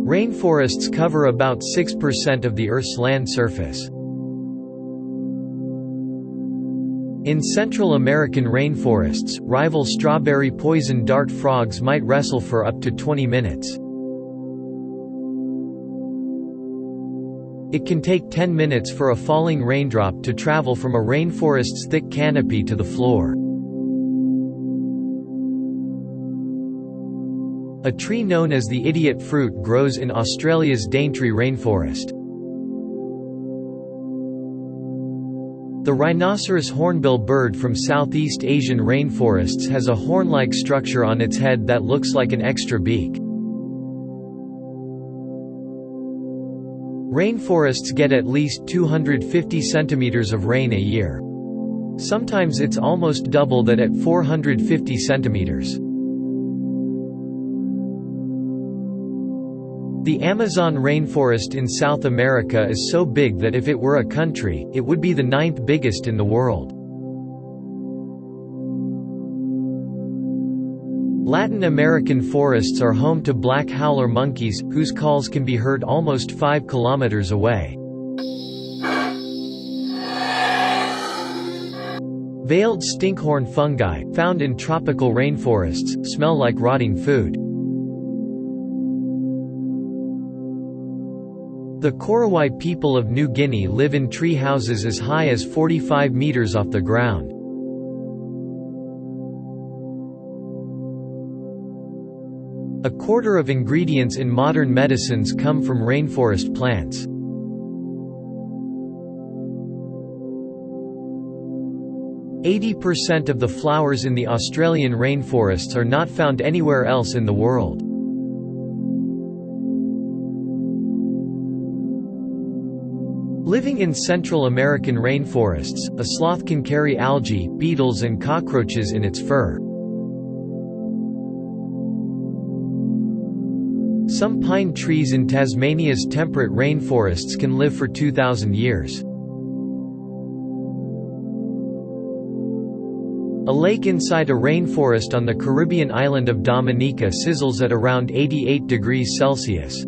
Rainforests cover about 6% of the Earth's land surface. In Central American rainforests, rival strawberry poison dart frogs might wrestle for up to 20 minutes. It can take 10 minutes for a falling raindrop to travel from a rainforest's thick canopy to the floor. A tree known as the idiot fruit grows in Australia's Daintree rainforest. The rhinoceros hornbill bird from Southeast Asian rainforests has a horn-like structure on its head that looks like an extra beak. Rainforests get at least 250 centimeters of rain a year. Sometimes it's almost double that at 450 centimeters. The Amazon rainforest in South America is so big that if it were a country, it would be the 9th biggest in the world. Latin American forests are home to black howler monkeys, whose calls can be heard almost 5 kilometers away. Veiled stinkhorn fungi, found in tropical rainforests, smell like rotting food. The Korowai people of New Guinea live in tree houses as high as 45 meters off the ground. A quarter of ingredients in modern medicines come from rainforest plants. % of the flowers in the Australian rainforests are not found anywhere else in the world. Living in Central American rainforests, a sloth can carry algae, beetles and cockroaches in its fur. Some pine trees in Tasmania's temperate rainforests can live for 2,000 years. A lake inside a rainforest on the Caribbean island of Dominica sizzles at around 88 degrees Celsius.